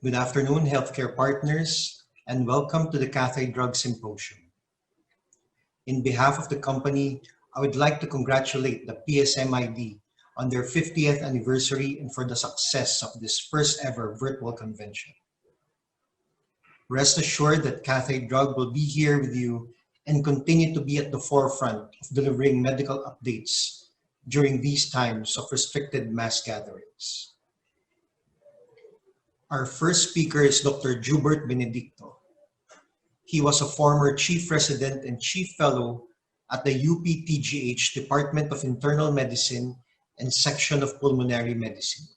Good afternoon, healthcare partners, and welcome to the Cathay Drug Symposium. In behalf of the company, I would like to congratulate the PSMID on their 50th anniversary and for the success of this first ever virtual convention. Rest assured that Cathay Drug will be here with you and continue to be at the forefront of delivering medical updates during these times of restricted mass gatherings. Our first speaker is Dr. Jubert Benedicto. He was a former Chief Resident and Chief Fellow at the UP-PGH Department of Internal Medicine and Section of Pulmonary Medicine.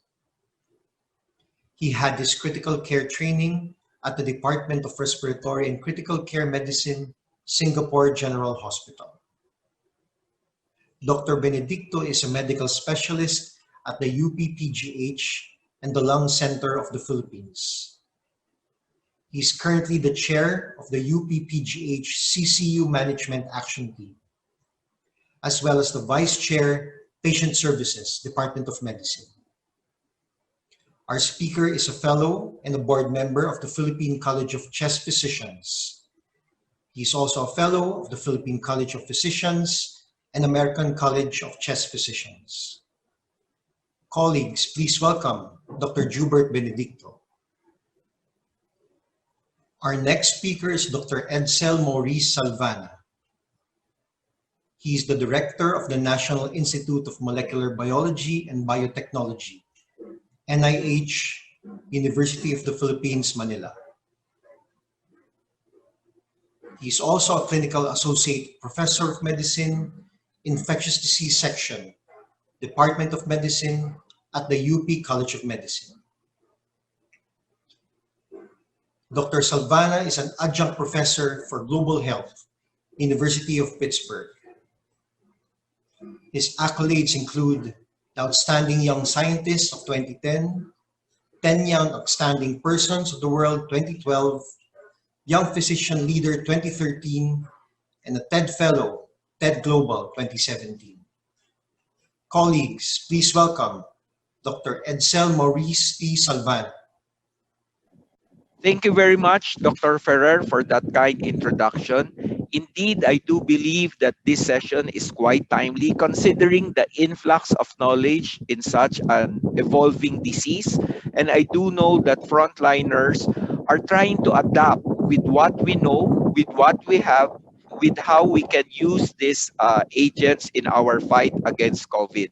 He had his critical care training at the Department of Respiratory and Critical Care Medicine, Singapore General Hospital. Dr. Benedicto is a medical specialist at the UP-PGH and the Lung Center of the Philippines. He's currently the chair of the UP-PGH CCU Management Action Team, as well as the vice chair, Patient Services, Department of Medicine. Our speaker is a fellow and a board member of the Philippine College of Chest Physicians. He's also a fellow of the Philippine College of Physicians and American College of Chest Physicians. Colleagues, please welcome Dr. Jubert Benedicto. Our next speaker is Dr. Edsel Maurice Salvan. He is the director of the National Institute of Molecular Biology and Biotechnology, NIH, University of the Philippines, Manila. He is also a clinical associate professor of medicine, infectious disease section, Department of Medicine at the UP College of Medicine. Dr. Salvan is an adjunct professor for global health, University of Pittsburgh. His accolades include the Outstanding Young Scientist of 2010, 10 Young Outstanding Persons of the World 2012, Young Physician Leader 2013, and a TED Fellow, TED Global 2017. Colleagues, please welcome Dr. Edsel Maurice T. Salvan. Thank you very much, Dr. Ferrer, for that kind introduction. Indeed, I do believe that this session is quite timely considering the influx of knowledge in such an evolving disease. And I do know that frontliners are trying to adapt with what we know, with what we have, with how we can use these agents in our fight against COVID.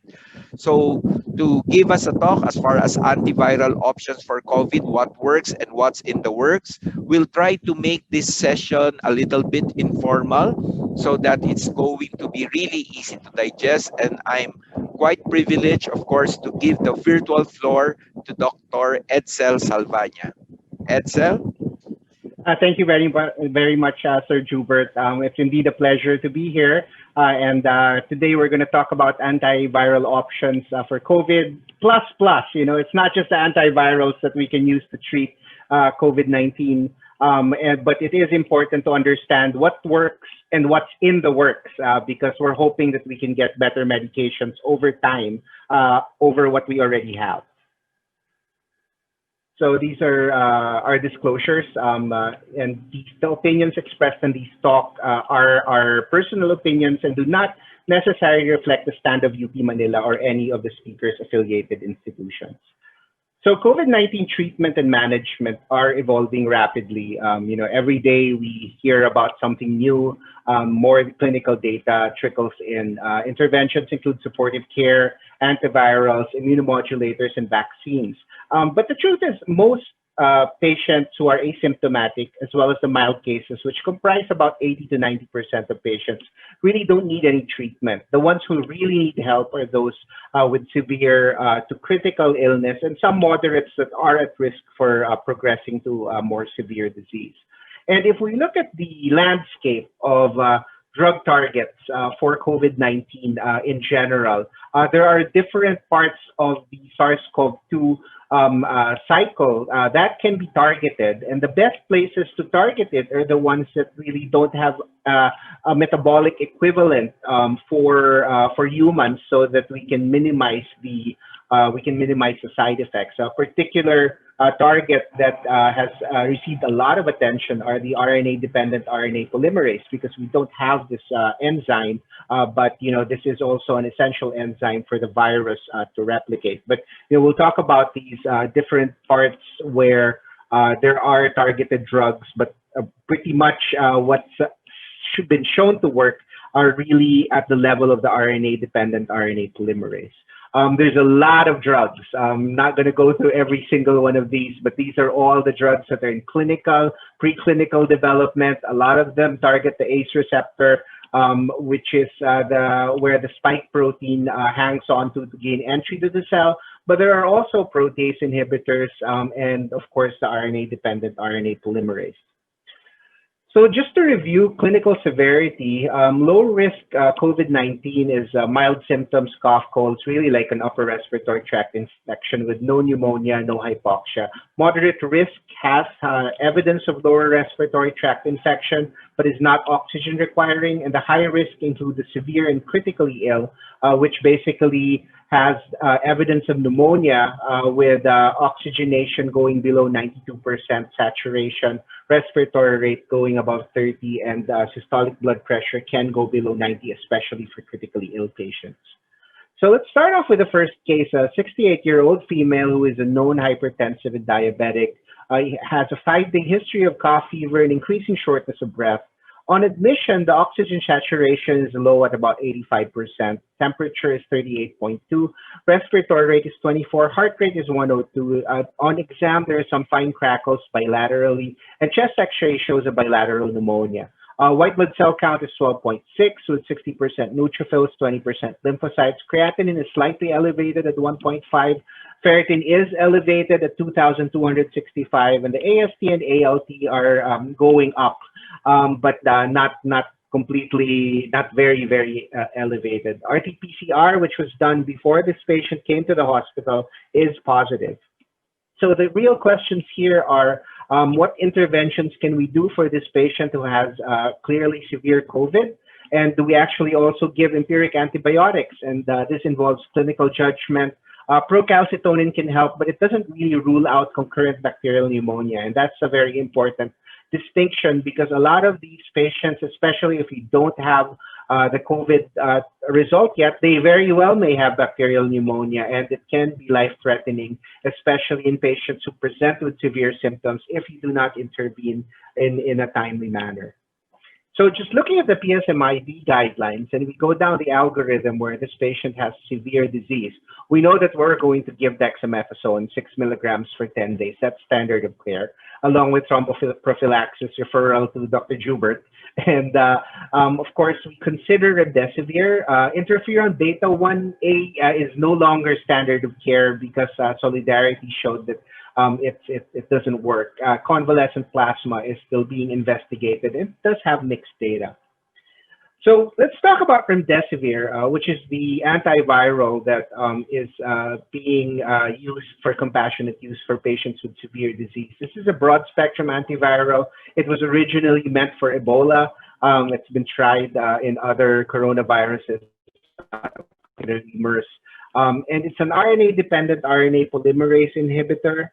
So to give us a talk as far as antiviral options for COVID, what works and what's in the works, we'll try to make this session a little bit informal so that it's going to be really easy to digest. And I'm quite privileged, of course, to give the virtual floor to Dr. Edsel Salvan. Edsel? Thank you very much, Sir Jubert. It's indeed a pleasure to be here. And today we're going to talk about antiviral options for COVID plus. You know, it's not just the antivirals that we can use to treat COVID-19, but it is important to understand what works and what's in the works because we're hoping that we can get better medications over time over what we already have. So these are our disclosures, and the opinions expressed in these talks are our personal opinions and do not necessarily reflect the stand of UP Manila or any of the speakers' affiliated institutions. So COVID-19 treatment and management are evolving rapidly. You know, every day we hear about something new, more clinical data trickles in. Interventions include supportive care, antivirals, immunomodulators, and vaccines. But the truth is most patients who are asymptomatic, as well as the mild cases, which comprise about 80 to 90% of patients, really don't need any treatment. The ones who really need help are those with severe to critical illness and some moderates that are at risk for progressing to more severe disease. And if we look at the landscape of drug targets for COVID-19 in general, there are different parts of the SARS-CoV-2 cycle that can be targeted, and the best places to target it are the ones that really don't have a metabolic equivalent for humans, so that we can minimize the side effects. A particular target that has received a lot of attention are the RNA-dependent RNA polymerase, because we don't have this enzyme, but this is also an essential enzyme for the virus to replicate. But we'll talk about these different parts where there are targeted drugs, but pretty much what's been shown to work are really at the level of the RNA-dependent RNA polymerase. There's a lot of drugs. I'm not going to go through every single one of these, but these are all the drugs that are in clinical, preclinical development. A lot of them target the ACE receptor, which is where the spike protein hangs on to gain entry to the cell. But there are also protease inhibitors and, of course, the RNA-dependent RNA polymerase. So just to review clinical severity, low-risk COVID-19 is mild symptoms, cough, colds, really like an upper respiratory tract infection with no pneumonia, no hypoxia. Moderate risk has evidence of lower respiratory tract infection, but is not oxygen requiring. And the high risk include the severe and critically ill, which basically has evidence of pneumonia with oxygenation going below 92% saturation, respiratory rate going above 30, and systolic blood pressure can go below 90, especially for critically ill patients. So let's start off with the first case, a 68-year-old female who is a known hypertensive and diabetic. Has a 5-day history of cough, fever, and increasing shortness of breath. On admission, the oxygen saturation is low at about 85%. Temperature is 38.2. Respiratory rate is 24. Heart rate is 102. On exam, there are some fine crackles bilaterally, and chest X-ray shows a bilateral pneumonia. White blood cell count is 12.6 with 60% neutrophils, 20% lymphocytes. Creatinine is slightly elevated at 1.5. Ferritin is elevated at 2,265, and the AST and ALT are going up, but not completely, not very elevated. RT-PCR, which was done before this patient came to the hospital, is positive. So the real questions here are, what interventions can we do for this patient who has clearly severe COVID? And do we actually also give empiric antibiotics? And this involves clinical judgment. Procalcitonin can help, but it doesn't really rule out concurrent bacterial pneumonia. And that's a very important distinction, because a lot of these patients, especially if you don't have the COVID result yet, they very well may have bacterial pneumonia, and it can be life-threatening, especially in patients who present with severe symptoms if you do not intervene in a timely manner. So just looking at the PSMID guidelines, and we go down the algorithm where this patient has severe disease, we know that we're going to give dexamethasone 6 milligrams for 10 days. That's standard of care, along with thromboprophylaxis, referral to Dr. Jubert. And of course, we consider remdesivir. Interferon beta 1A is no longer standard of care because Solidarity showed that it doesn't work. Convalescent plasma is still being investigated and does have mixed data. So let's talk about remdesivir, which is the antiviral that is being used for compassionate use for patients with severe disease. This is a broad spectrum antiviral. It was originally meant for Ebola. It's been tried in other coronaviruses, MERS. And it's an RNA-dependent RNA polymerase inhibitor.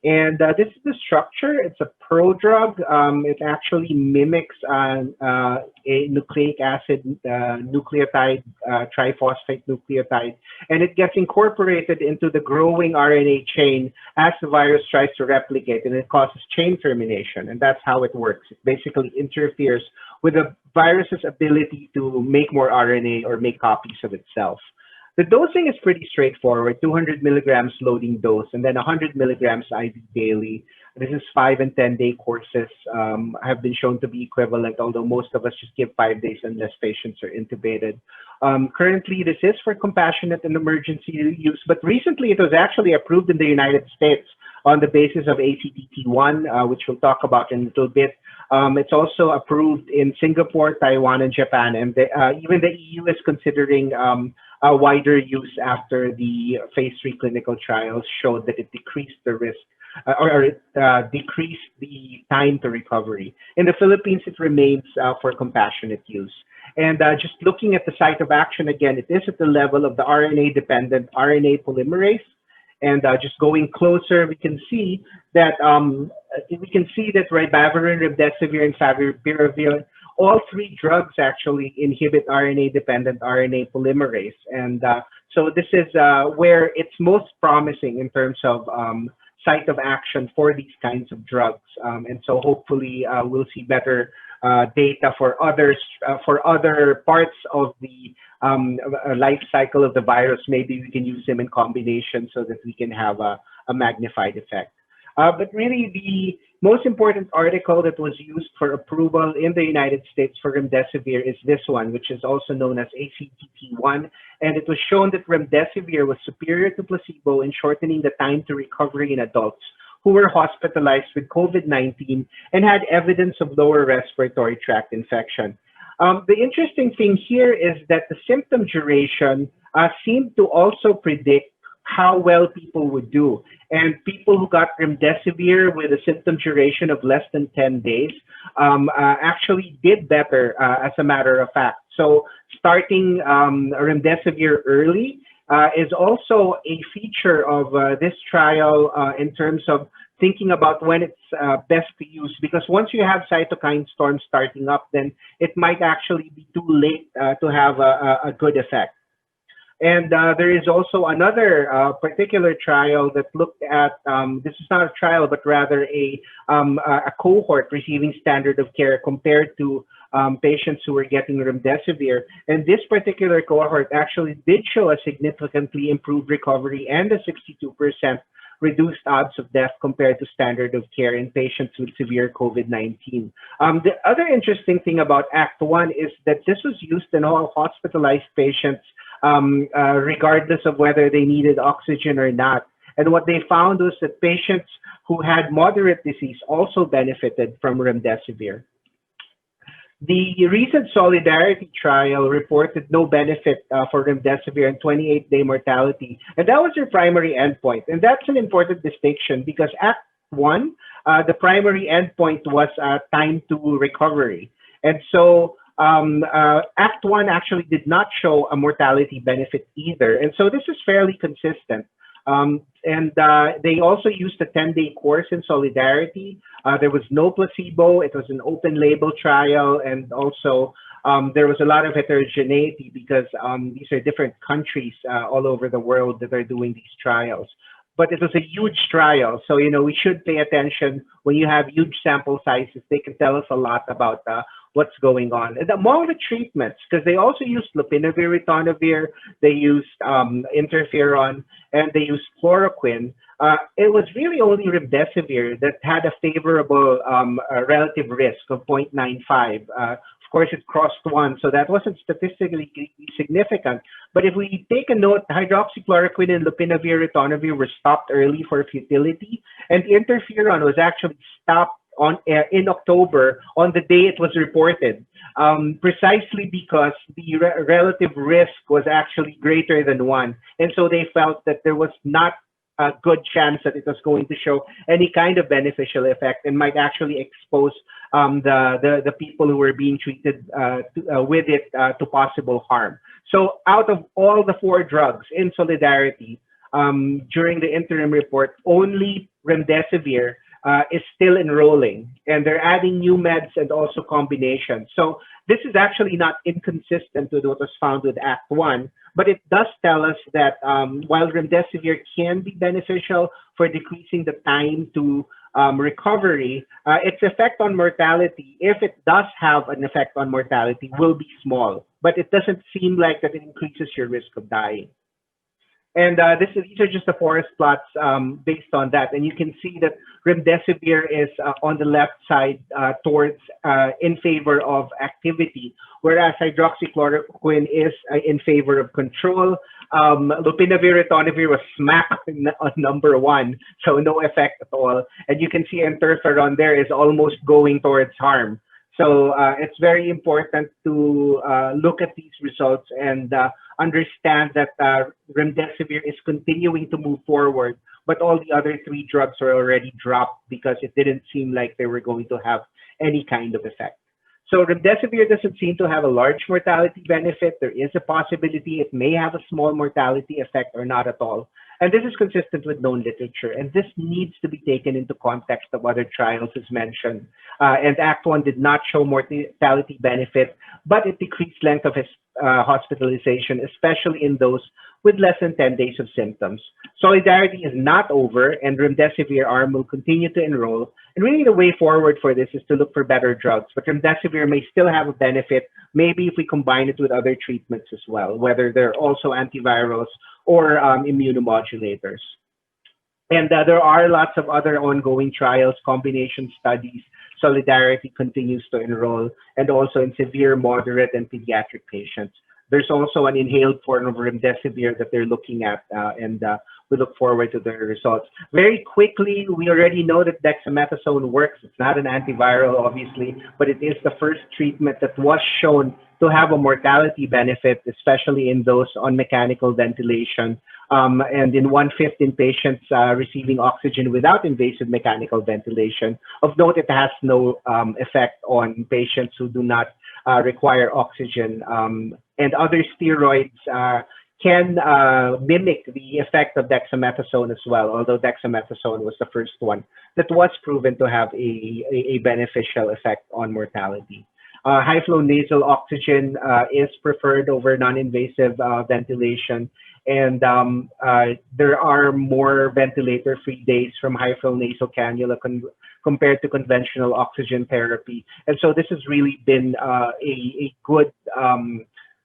And this is the structure. It's a prodrug. It actually mimics a nucleic acid nucleotide, triphosphate nucleotide, and it gets incorporated into the growing RNA chain as the virus tries to replicate, and it causes chain termination, and that's how it works. It basically interferes with the virus's ability to make more RNA or make copies of itself. The dosing is pretty straightforward, 200 milligrams loading dose, and then 100 milligrams IV daily. This is 5 and 10-day courses, have been shown to be equivalent, although most of us just give 5 days unless patients are intubated. Currently, this is for compassionate and emergency use, but recently it was actually approved in the United States on the basis of ACTT1, which we'll talk about in a little bit. It's also approved in Singapore, Taiwan, and Japan, and even the EU is considering a wider use after the phase 3 clinical trials showed that it decreased the risk or decreased the time to recovery. In the Philippines, it remains for compassionate use. And just looking at the site of action again, it is at the level of the RNA-dependent RNA polymerase. And just going closer, we can see that ribavirin, remdesivir, and favipiravir, all three drugs actually inhibit RNA-dependent RNA polymerase. And so this is where it's most promising in terms of site of action for these kinds of drugs. And so hopefully we'll see better data for others, for other parts of the life cycle of the virus. Maybe we can use them in combination so that we can have a magnified effect. But really, the most important article that was used for approval in the United States for remdesivir is this one, which is also known as ACTT1. And it was shown that remdesivir was superior to placebo in shortening the time to recovery in adults who were hospitalized with COVID-19 and had evidence of lower respiratory tract infection. The interesting thing here is that the symptom duration seemed to also predict how well people would do. And people who got remdesivir with a symptom duration of less than 10 days actually did better, as a matter of fact. So starting remdesivir early is also a feature of this trial in terms of thinking about when it's best to use, because once you have cytokine storm starting up, then it might actually be too late to have a good effect. And there is also another particular trial that looked at, this is not a trial, but rather a cohort receiving standard of care compared to patients who were getting remdesivir. And this particular cohort actually did show a significantly improved recovery and a 62% reduced odds of death compared to standard of care in patients with severe COVID-19. The other interesting thing about Act 1 is that this was used in all hospitalized patients regardless of whether they needed oxygen or not. And what they found was that patients who had moderate disease also benefited from remdesivir. The recent Solidarity trial reported no benefit for remdesivir and 28-day mortality, and that was their primary endpoint. And that's an important distinction because Act 1, the primary endpoint was time to recovery. And so Act 1 actually did not show a mortality benefit either. And so this is fairly consistent. They also used a 10-day course in Solidarity. There was no placebo. It was an open label trial. And also there was a lot of heterogeneity because these are different countries all over the world that are doing these trials. But it was a huge trial. So, you know, we should pay attention when you have huge sample sizes. They can tell us a lot about what's going on. And among the treatments, because they also used lopinavir, ritonavir, they used interferon, and they used chloroquine, it was really only remdesivir that had a favorable relative risk of 0.95. Of course, it crossed 1, so that wasn't statistically significant. But if we take a note, hydroxychloroquine and lopinavir, ritonavir were stopped early for futility, and interferon was actually stopped in October on the day it was reported, precisely because the relative risk was actually greater than 1. And so they felt that there was not a good chance that it was going to show any kind of beneficial effect and might actually expose the people who were being treated with it to possible harm. So out of all the 4 drugs in Solidarity, during the interim report, only remdesivir is still enrolling, and they're adding new meds and also combinations. So this is actually not inconsistent with what was found with Act 1, but it does tell us that while remdesivir can be beneficial for decreasing the time to recovery, its effect on mortality, if it does have an effect on mortality, will be small, but it doesn't seem like that it increases your risk of dying. And these are just the forest plots based on that. And you can see that remdesivir is on the left side towards in favor of activity, whereas hydroxychloroquine is in favor of control. Lopinavir, ritonavir was smack on number 1, so no effect at all. And you can see interferon there is almost going towards harm. So it's very important to look at these results and understand that remdesivir is continuing to move forward, but all the other 3 drugs are already dropped because it didn't seem like they were going to have any kind of effect. So remdesivir doesn't seem to have a large mortality benefit. There is a possibility it may have a small mortality effect or not at all. And this is consistent with known literature. And this needs to be taken into context of other trials as mentioned. And Act 1 did not show mortality benefit, but it decreased length of hospitalization, especially in those with less than 10 days of symptoms. Solidarity is not over, and remdesivir arm will continue to enroll. And really the way forward for this is to look for better drugs, but remdesivir may still have a benefit, maybe if we combine it with other treatments as well, whether they're also antivirals or immunomodulators. And there are lots of other ongoing trials, combination studies. Solidarity continues to enroll, and also in severe, moderate, and pediatric patients. There's also an inhaled form of remdesivir that they're looking at, and we look forward to their results. Very quickly, we already know that dexamethasone works. It's not an antiviral, obviously, but it is the first treatment that was shown to have a mortality benefit, especially in those on mechanical ventilation, and in 1/5 in patients receiving oxygen without invasive mechanical ventilation. Of note, it has no effect on patients who do not require oxygen, and other steroids can mimic the effect of dexamethasone as well, although dexamethasone was the first one that was proven to have a beneficial effect on mortality. High flow nasal oxygen is preferred over non-invasive ventilation, and there are more ventilator-free days from high flow nasal cannula compared to conventional oxygen therapy. And so this has really been a good,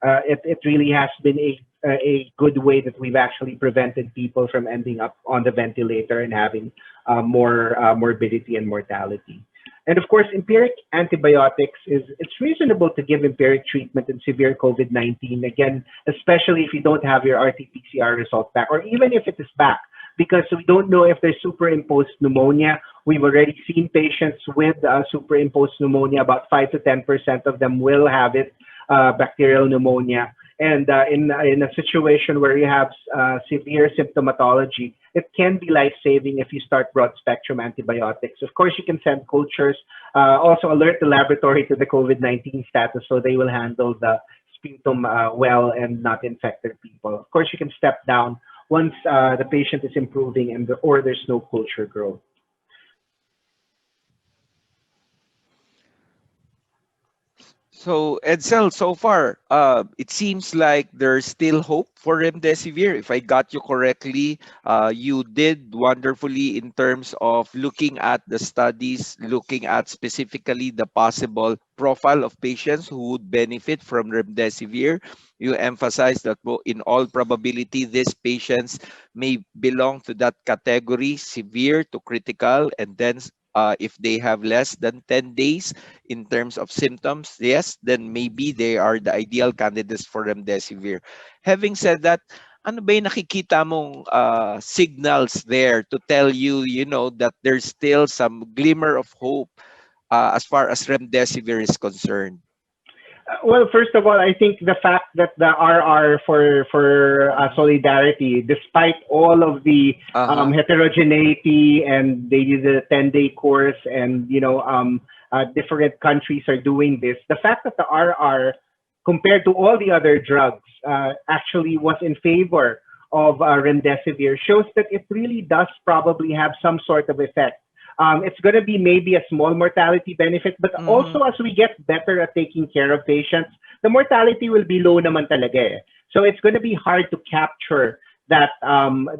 it really has been a good way that we've actually prevented people from ending up on the ventilator and having more morbidity and mortality. And of course, empiric antibiotics it's reasonable to give empiric treatment in severe COVID-19, again, especially if you don't have your RT-PCR result back, or even if it is back, because we don't know if there's superimposed pneumonia. We've already seen patients with superimposed pneumonia. About 5 to 10% of them will have it, bacterial pneumonia. And in a situation where you have severe symptomatology, it can be life-saving if you start broad-spectrum antibiotics. Of course, you can send cultures, also alert the laboratory to the COVID-19 status so they will handle the sputum well and not infect their people. Of course, you can step down once the patient is improving or there's no culture growth. So, Edsel, so far, it seems like there's still hope for remdesivir. If I got you correctly, you did wonderfully in terms of looking at the studies, looking at specifically the possible profile of patients who would benefit from remdesivir. You emphasize that in all probability, these patients may belong to that category, severe to critical, and then if they have less than 10 days in terms of symptoms, yes, then maybe they are the ideal candidates for remdesivir. Having said that, ano ba yung nakikita mong signals there to tell you, that there's still some glimmer of hope as far as remdesivir is concerned? Well, first of all, I think the fact that the RR for Solidarity, despite all of the heterogeneity, and they did a 10-day course, and different countries are doing this, the fact that the RR, compared to all the other drugs, actually was in favor of remdesivir shows that it really does probably have some sort of effect. It's going to be maybe a small mortality benefit, but also as we get better at taking care of patients, the mortality will be low naman talaga. So it's going to be hard to capture that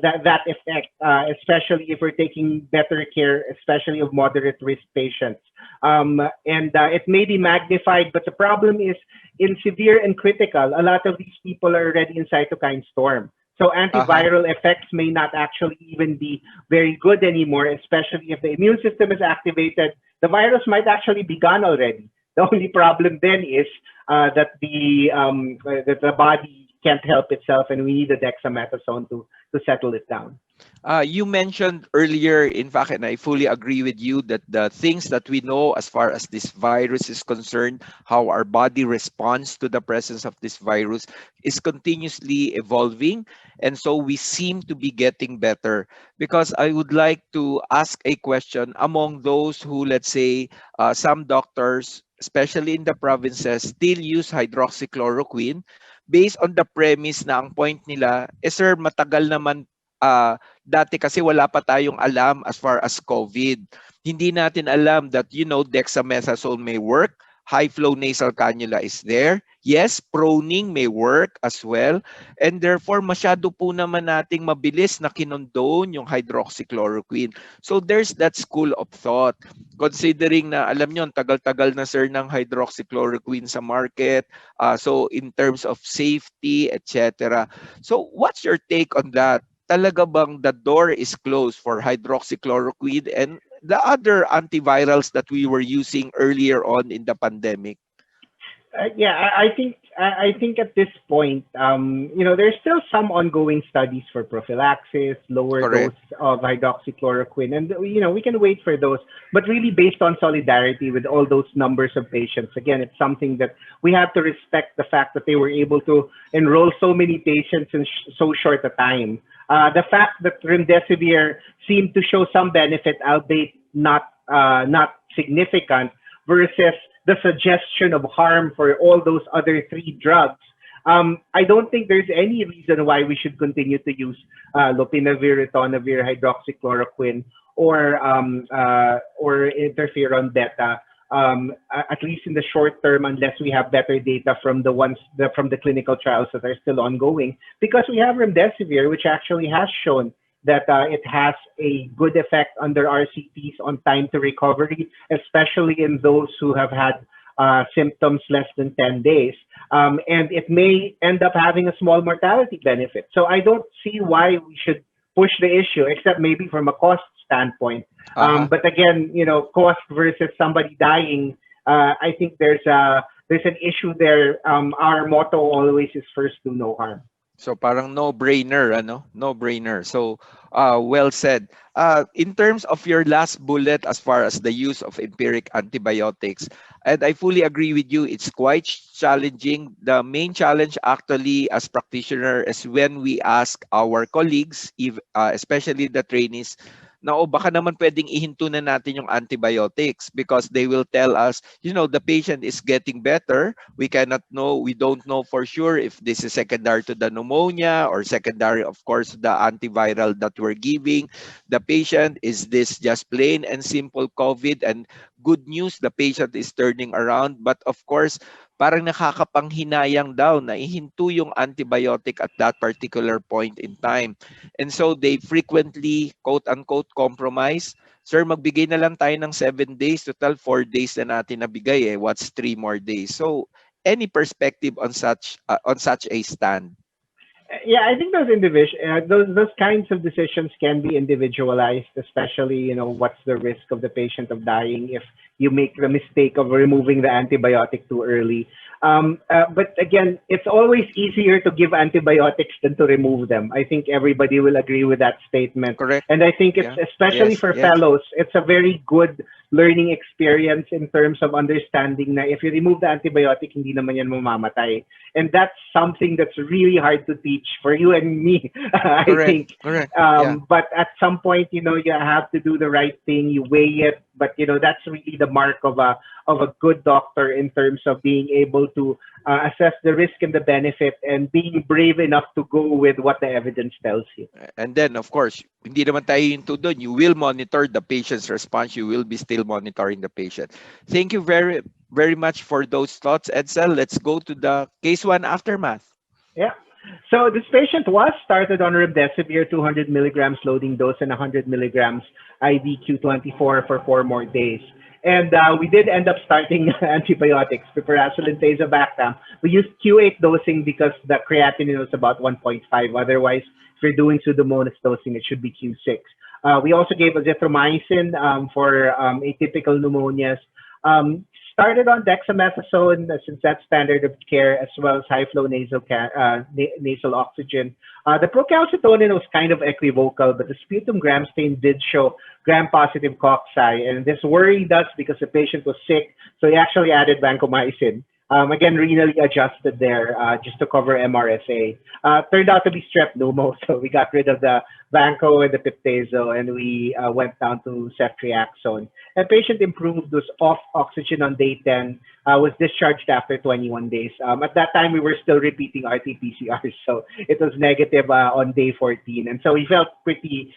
that effect, especially if we're taking better care, especially of moderate risk patients. It may be magnified, but the problem is in severe and critical, a lot of these people are already in cytokine storm. So antiviral effects may not actually even be very good anymore, especially if the immune system is activated. The virus might actually be gone already. The only problem then is that the body can't help itself, and we need the dexamethasone to settle it down. You mentioned earlier, in fact, and I fully agree with you, that the things that we know as far as this virus is concerned, how our body responds to the presence of this virus, is continuously evolving. And so we seem to be getting better. Because I would like to ask a question among those who, let's say, some doctors, especially in the provinces, still use hydroxychloroquine based on the premise na ang point nila, sir, matagal naman dati kasi wala pa tayong alam as far as COVID. Hindi natin alam that, dexamethasone may work, high flow nasal cannula is there. Yes, proning may work as well. And therefore, masyado po naman nating mabilis na kinondone yung hydroxychloroquine. So there's that school of thought. Considering na, alam nyo, tagal-tagal na sir ng hydroxychloroquine sa market. So in terms of safety, etc. So what's your take on that? Talaga bang the door is closed for hydroxychloroquine and the other antivirals that we were using earlier on in the pandemic? I think at this point, there's still some ongoing studies for prophylaxis, lower Correct. dose of hydroxychloroquine, and we can wait for those. But really, based on solidarity with all those numbers of patients, again, it's something that we have to respect the fact that they were able to enroll so many patients in so short a time. The fact that remdesivir seemed to show some benefit, albeit not significant, versus the suggestion of harm for all those other three drugs. I don't think there's any reason why we should continue to use lopinavir, ritonavir, hydroxychloroquine, or interferon beta, at least in the short term, unless we have better data from the clinical trials that are still ongoing. Because we have remdesivir, which actually has shown that it has a good effect under RCTs on time to recovery, especially in those who have had symptoms less than 10 days. And it may end up having a small mortality benefit. So I don't see why we should push the issue, except maybe from a cost standpoint. But again, cost versus somebody dying, I think there's an issue there. Our motto always is first do no harm. So parang no-brainer, No-brainer. So well said. In terms of your last bullet as far as the use of empiric antibiotics, and I fully agree with you, it's quite challenging. The main challenge actually as practitioner is when we ask our colleagues, especially the trainees, na baka naman pwedeng ihinto na natin yung antibiotics because they will tell us, the patient is getting better. We don't know for sure if this is secondary to the pneumonia or secondary, of course, the antiviral that we're giving the patient. Is this just plain and simple COVID? And good news, the patient is turning around. But of course, parang nakakapanghinayang daw na ihinto yung antibiotic at that particular point in time. And so they frequently, quote-unquote, compromise. Sir, magbigay na lang tayo ng 7 days, total 4 days na natin nabigay What's 3 more days? So any perspective on such a stand? Yeah, I think those kinds of decisions can be individualized, especially, what's the risk of the patient of dying if you make the mistake of removing the antibiotic too early. But again, it's always easier to give antibiotics than to remove them. I think everybody will agree with that statement. Correct. And I think it's especially for fellows, it's a very good learning experience in terms of understanding that if you remove the antibiotic, hindi naman yan mamamatay. And that's something that's really hard to teach for you and me, I think. Correct. But at some point, you have to do the right thing, you weigh it, but that's really the mark of a good doctor in terms of being able to assess the risk and the benefit and being brave enough to go with what the evidence tells you. And then, of course, hindi naman tayo into doon. You will monitor the patient's response. You will be still monitoring the patient. Thank you very, very much for those thoughts, Edsel. Let's go to the case 1 aftermath. Yeah. So this patient was started on remdesivir 200 milligrams loading dose and 100 milligrams IV Q24 for 4 more days. And we did end up starting antibiotics, piperacillin and tazobactam. We used Q8 dosing because the creatinine was about 1.5. Otherwise, if you're doing Pseudomonas dosing, it should be Q6. We also gave azithromycin for atypical pneumonias. Started on dexamethasone since that's standard of care, as well as high flow nasal oxygen. The procalcitonin was kind of equivocal, but the sputum gram stain did show gram-positive cocci, and this worried us because the patient was sick, so he actually added vancomycin. Again, renally adjusted there just to cover MRSA. Turned out to be strep pneumo, so we got rid of the vanco and the piptazo, and we went down to ceftriaxone. And patient improved, was off oxygen on day 10, was discharged after 21 days. At that time, we were still repeating RT-PCR, so it was negative on day 14. And so we felt pretty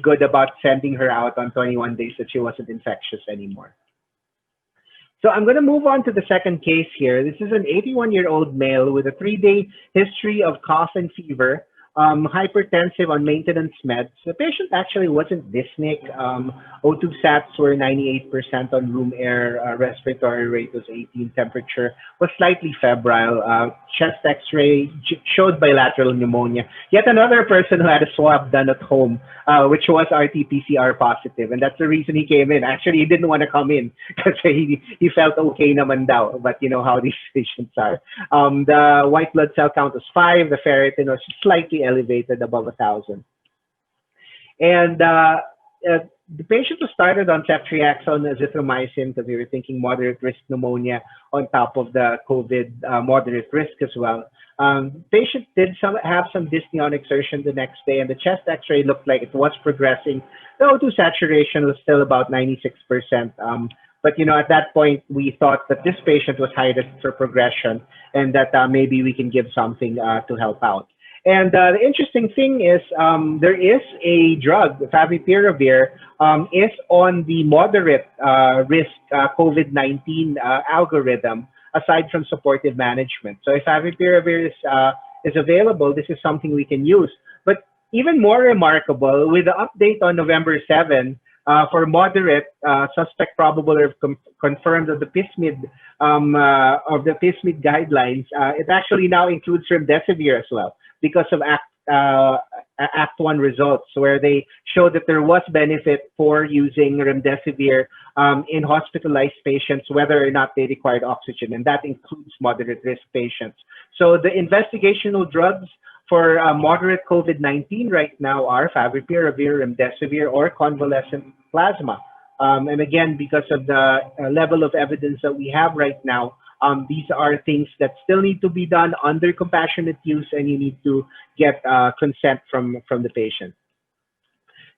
good about sending her out on 21 days that she wasn't infectious anymore. So I'm going to move on to the second case here. This is an 81-year-old male with a 3-day history of cough and fever, hypertensive on maintenance meds. The patient actually wasn't dyspneic. O2 sats were 98% on room air. Respiratory rate was 18. Temperature was slightly febrile. Chest x-ray showed bilateral pneumonia. Yet another person who had a swab done at home, which was RT-PCR positive. And that's the reason he came in. Actually, he didn't want to come in because he felt okay naman daw. But you know how these patients are. The white blood cell count was 5. The ferritin was slightly elevated above 1,000. And the patient was started on ceftriaxone, azithromycin, because we were thinking moderate risk pneumonia on top of the COVID moderate risk as well. Patient did have some dyspnea on exertion the next day, and the chest x-ray looked like it was progressing. The O2 saturation was still about 96%. But you know, at that point, we thought that this patient was high risk for progression, and that maybe we can give something to help out. And the interesting thing is there is a drug, favipiravir, is on the moderate risk COVID-19 algorithm, aside from supportive management. So if favipiravir is available, this is something we can use. But even more remarkable, with the update on November 7, for moderate, suspect probable or confirmed of the PISMID guidelines, it actually now includes remdesivir as well, because of Act 1 results, where they showed that there was benefit for using remdesivir in hospitalized patients, whether or not they required oxygen, and that includes moderate risk patients. So the investigational drugs for moderate COVID-19 right now are favipiravir, remdesivir, or convalescent plasma. And again, because of the level of evidence that we have right now, these are things that still need to be done under compassionate use, and you need to get consent from the patient.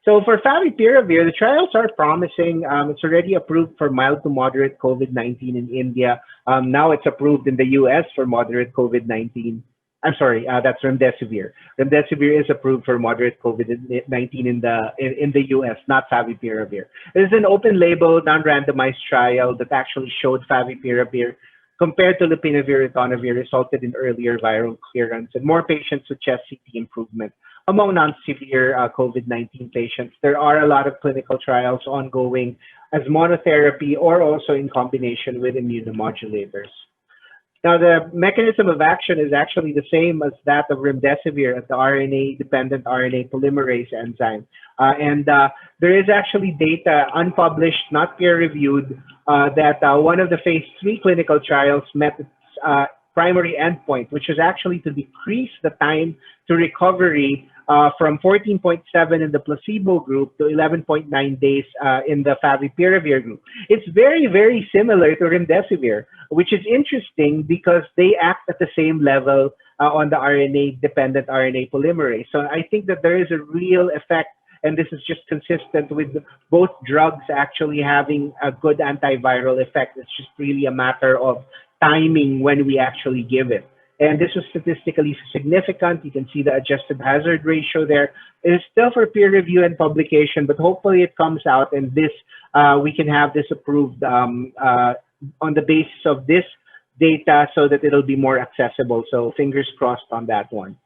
So for favipiravir, the trials are promising. It's already approved for mild to moderate COVID-19 in India. Now it's approved in the US for moderate COVID-19. I'm sorry, that's remdesivir. Remdesivir is approved for moderate COVID-19 in the US, not favipiravir. It is an open label, non-randomized trial that actually showed favipiravir compared to lopinavir, ritonavir resulted in earlier viral clearance and more patients with chest CT improvement among non-severe COVID-19 patients. There are a lot of clinical trials ongoing as monotherapy or also in combination with immunomodulators. Now, the mechanism of action is actually the same as that of remdesivir at the RNA-dependent RNA polymerase enzyme. There is actually data, unpublished, not peer-reviewed, that one of the phase 3 clinical trials met its primary endpoint, which is actually to decrease the time to recovery from 14.7 in the placebo group to 11.9 days in the favipiravir group. It's very, very similar to remdesivir, which is interesting because they act at the same level on the RNA-dependent RNA polymerase. So I think that there is a real effect, and this is just consistent with both drugs actually having a good antiviral effect. It's just really a matter of timing when we actually give it. And this was statistically significant. You can see the adjusted hazard ratio there. It is still for peer review and publication, but hopefully it comes out and this we can have this approved on the basis of this data so that it'll be more accessible. So fingers crossed on that one.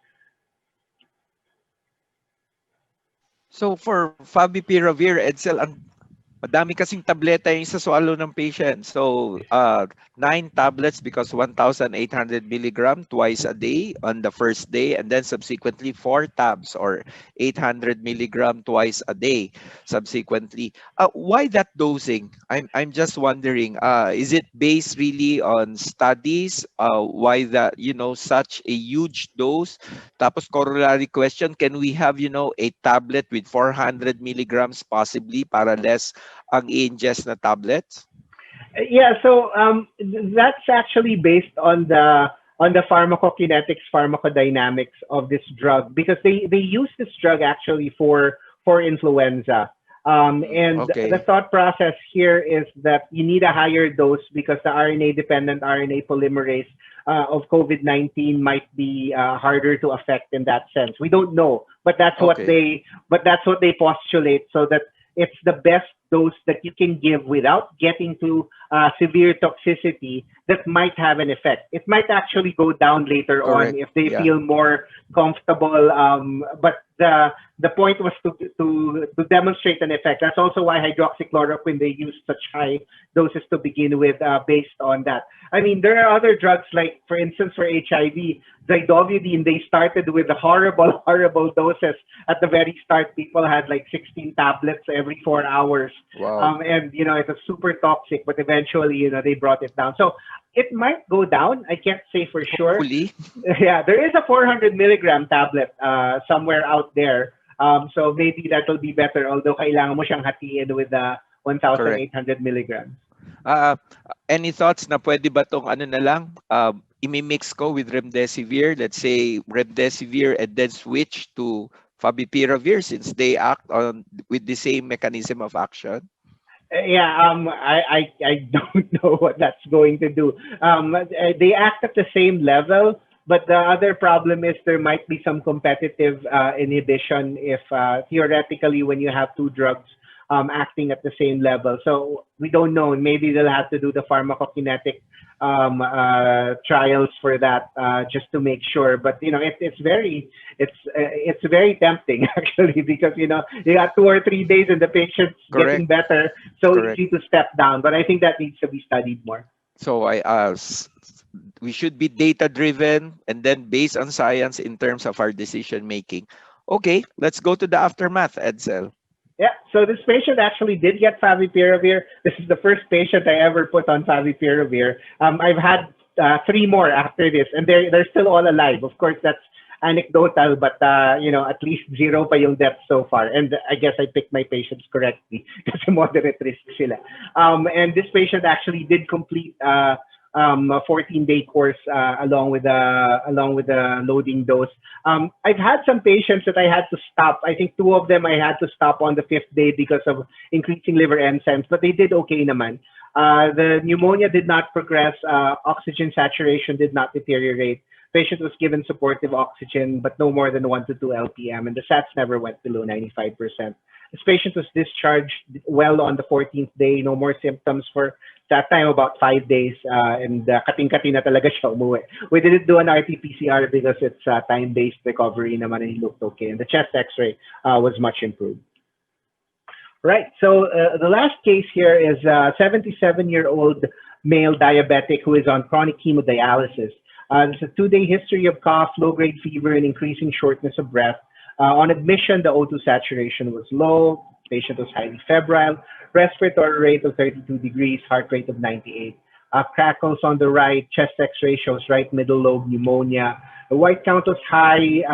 So for favipiravir, Edsel, Madami kasing tableta yung swallow ng patient. So, 9 tablets because 1,800 milligram twice a day on the first day, and then subsequently 4 tabs or 800 milligram twice a day subsequently. Why that dosing? I'm just wondering, is it based really on studies? Why that, such a huge dose? Tapos corollary question, can we have, a tablet with 400 milligrams possibly para less ang i-ingest na tablets? Yeah, so that's actually based on the pharmacokinetics, pharmacodynamics of this drug, because they use this drug actually for influenza. And Okay. the thought process here is that you need a higher dose because the RNA-dependent RNA polymerase of COVID-19 might be harder to affect in that sense. We don't know, but that's Okay. that's what they postulate, so that it's the best dose that you can give without getting to severe toxicity that might have an effect. It might actually go down later on Correct. if they Yeah. feel more comfortable. But the point was to demonstrate an effect. That's also why hydroxychloroquine, they use such high doses to begin with, based on that. I mean, there are other drugs like, for instance, for HIV, zidovudine. They started with horrible, horrible doses at the very start. People had like 16 tablets every 4 hours. Wow. And it was super toxic, but eventually, they brought it down. So it might go down. I can't say for sure. Hopefully. Yeah, there is a 400 milligram tablet somewhere out there. So maybe that will be better. Although kailangan mo siyang hatiin with Correct. 1,800 milligrams. Uh, any thoughts na pwede ba tong ano na lang, imimix ko with remdesivir, let's say remdesivir and then switch to favipiravir since they act on with the same mechanism of action? Yeah, I don't know what that's going to do. They act at the same level, but the other problem is there might be some competitive inhibition if theoretically when you have two drugs acting at the same level. So we don't know. Maybe they'll have to do the pharmacokinetic trials for that, just to make sure. But it's very tempting actually, because you got 2 or 3 days and the patient's getting Correct. better, so Correct. easy to step down. But I think that needs to be studied more. So we should be data driven and then based on science in terms of our decision making. Okay, let's go to the aftermath, Edsel. Yeah, so this patient actually did get favipiravir. This is the first patient I ever put on favipiravir. I've had 3 more after this, and they're still all alive. Of course, that's anecdotal, but at least 0 pa yung deaths so far. And I guess I picked my patients correctly kasi moderate risk sila. And this patient actually did complete a 14-day course along with the loading dose. I've had some patients that I had to stop. I think 2 of them I had to stop on the 5th day because of increasing liver enzymes, but they did okay naman. The pneumonia did not progress. Oxygen saturation did not deteriorate. Patient was given supportive oxygen, but no more than 1 to 2 LPM, and the SATs never went below 95%. This patient was discharged well on the 14th day. No more symptoms for that time, about 5 days, and kating-kati na talaga siya umuwi. We didn't do an RT-PCR because it's time-based recovery naman, and he looked okay. And the chest X-ray was much improved. Right, so the last case here is a 77-year-old male diabetic who is on chronic hemodialysis. There's a 2-day history of cough, low-grade fever, and increasing shortness of breath. On admission, the O2 saturation was low. Patient was highly febrile. Respiratory rate of 32 degrees, heart rate of 98. Crackles on the right, chest X-ray shows right middle lobe pneumonia. The white count was high,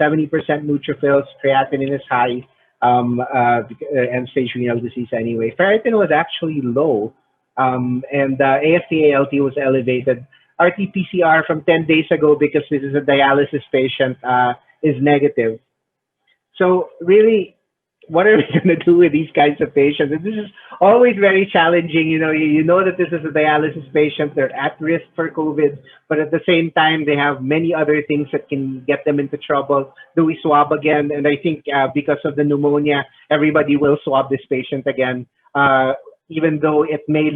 70% neutrophils, creatinine is high, end-stage renal disease anyway. Ferritin was actually low, and AST/ALT was elevated. RT-PCR from 10 days ago, because this is a dialysis patient, is negative. So really, what are we going to do with these kinds of patients? And this is always very challenging. You know that this is a dialysis patient. They're at risk for COVID, but at the same time, they have many other things that can get them into trouble. Do we swab again? And I think because of the pneumonia, everybody will swab this patient again. Even though it may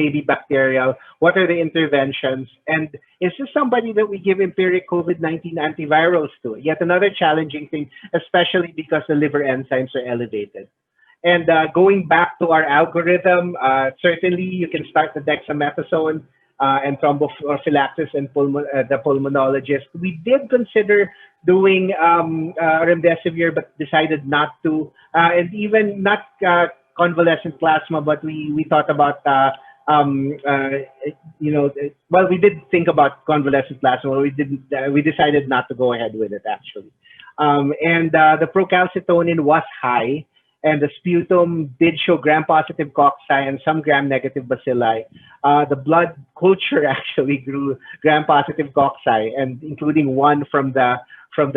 be bacterial. What are the interventions? And is this somebody that we give empiric COVID-19 antivirals to? Yet another challenging thing, especially because the liver enzymes are elevated. And going back to our algorithm, certainly you can start the dexamethasone and thromboprophylaxis and the pulmonologist. We did consider doing remdesivir, but decided not to, and even not convalescent plasma, but we thought about um, uh, well, we did think about convalescent plasma. We didn't. We decided not to go ahead with it actually. And the procalcitonin was high, and the sputum did show gram-positive cocci and some gram-negative bacilli. The blood culture actually grew gram-positive cocci, and including one from the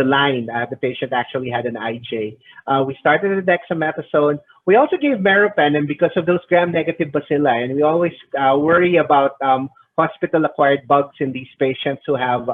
line. The patient actually had an IJ. We started the dexamethasone. We also gave meropenem because of those gram-negative bacilli, and we always worry about hospital-acquired bugs in these patients who have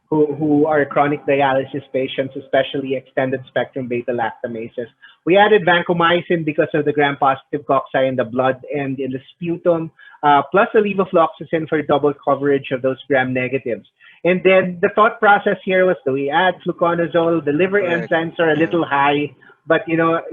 who are chronic dialysis patients, especially extended spectrum beta lactamases. We added vancomycin because of the gram-positive cocci in the blood and in the sputum, plus a levofloxacin for double coverage of those gram-negatives. And then the thought process here was, do we add fluconazole? The liver Correct. enzymes are a Yeah. little high, but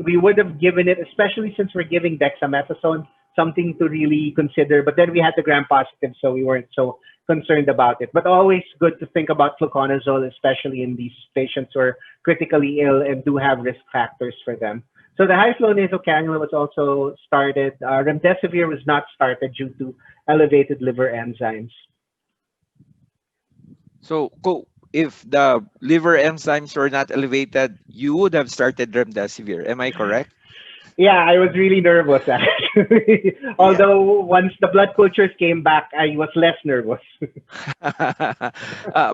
we would have given it, especially since we're giving dexamethasone, something to really consider. But then we had the gram-positive, so we weren't so concerned about it. But always good to think about fluconazole, especially in these patients who are critically ill and do have risk factors for them. So the high-flow nasal cannula was also started. Remdesivir was not started due to elevated liver enzymes. So, if the liver enzymes were not elevated, you would have started remdesivir. Am I correct? Yeah, I was really nervous actually. Yeah. Although once the blood cultures came back, I was less nervous.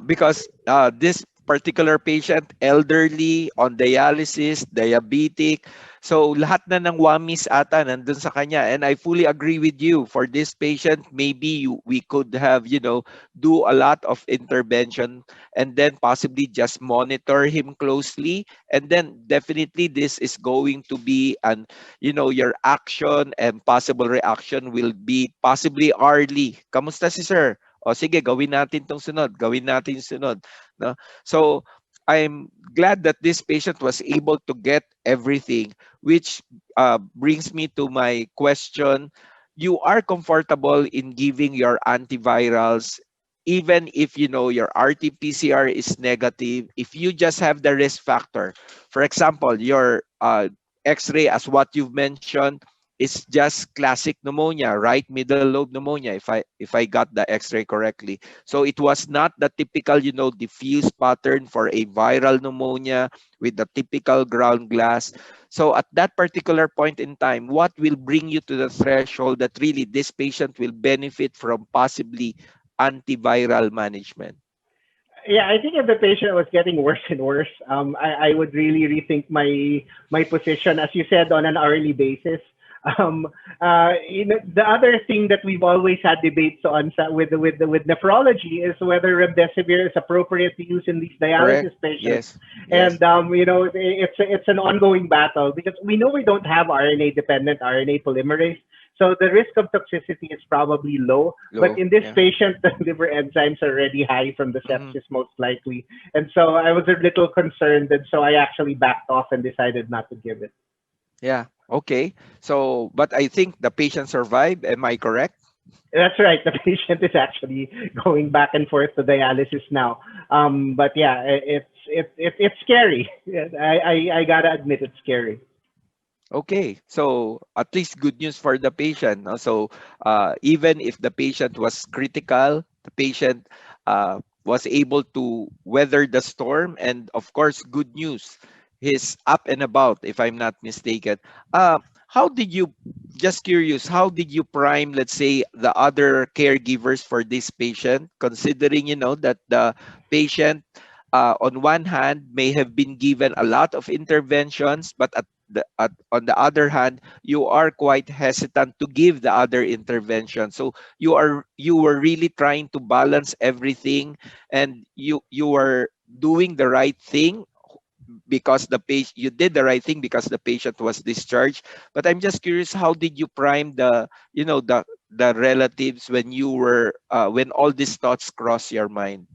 Because this particular patient, elderly, on dialysis, diabetic, so lahat na ng wamis ata nandun sa kanya. And I fully agree with you. For this patient, maybe we could have, do a lot of intervention and then possibly just monitor him closely. And then definitely this is going to be your action and possible reaction will be possibly early. Kamusta si sir? O sige, gawin natin tong sunod, gawin natin yung sunod. No? So, I'm glad that this patient was able to get everything, which brings me to my question. You are comfortable in giving your antivirals, even if your RT-PCR is negative, if you just have the risk factor. For example, your X-ray, as what you've mentioned, is just classic pneumonia, right middle lobe pneumonia, if I got the X-ray correctly. So it was not the typical, diffuse pattern for a viral pneumonia with the typical ground glass. So at that particular point in time, what will bring you to the threshold that really this patient will benefit from possibly antiviral management? Yeah, I think if the patient was getting worse and worse, I would really rethink my position, as you said, on an hourly basis. The other thing that we've always had debates on with nephrology is whether remdesivir is appropriate to use in these Correct? dialysis patients. Yes. Yes. And it's an ongoing battle because we know we don't have RNA-dependent RNA polymerase. So the risk of toxicity is probably low, but Low. in this Yeah. patient, the liver enzymes are already high from the Mhm. sepsis, most likely. And so I was a little concerned, and so I actually backed off and decided not to give it. Yeah. Okay. So, but I think the patient survived. Am I correct? That's right. The patient is actually going back and forth to dialysis now. But yeah, it's scary. I gotta admit it's scary. Okay. So at least good news for the patient. No? So even if the patient was critical, the patient was able to weather the storm. And of course, good news. He's up and about, if I'm not mistaken. How did you, just curious, how did you prime, let's say, the other caregivers for this patient, considering, that the patient, on one hand, may have been given a lot of interventions, but on the other hand, you are quite hesitant to give the other intervention. So you were really trying to balance everything, and you were doing the right thing because the patient you did the right thing because the patient was discharged. But I'm just curious, how did you prime the relatives when you were when all these thoughts cross your mind?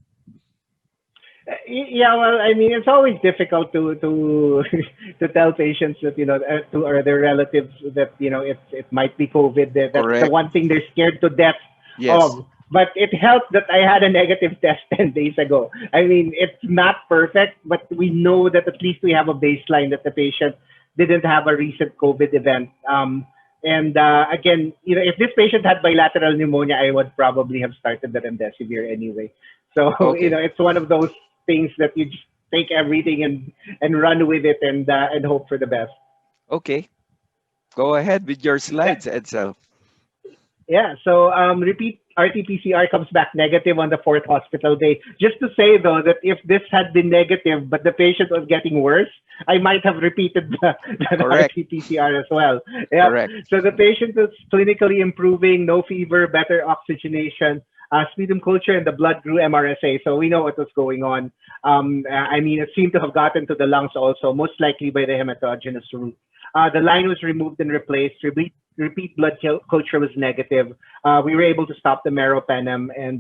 Yeah, well, I mean, it's always difficult to to tell patients that to or their relatives that it might be COVID. That's the Correct. one thing they're scared to death Yes. of. But it helped that I had a negative test 10 days ago. I mean, it's not perfect, but we know that at least we have a baseline that the patient didn't have a recent COVID event. And again, if this patient had bilateral pneumonia, I would probably have started the remdesivir anyway. So Okay. it's one of those things that you just take everything and run with it and hope for the best. Okay. Go ahead with your Yeah, slides, Edsel. yeah. So repeat RT-PCR comes back negative on the fourth hospital day. Just to say though that if this had been negative but the patient was getting worse, I might have repeated the Correct. RT-PCR as well. Yep. Correct. So the patient is clinically improving, no fever, better oxygenation, sputum culture, and the blood grew MRSA. So we know what was going on. I mean, it seemed to have gotten to the lungs also, most likely by the hematogenous route. The line was removed and replaced. Repeat blood culture was negative. We were able to stop the meropenem, and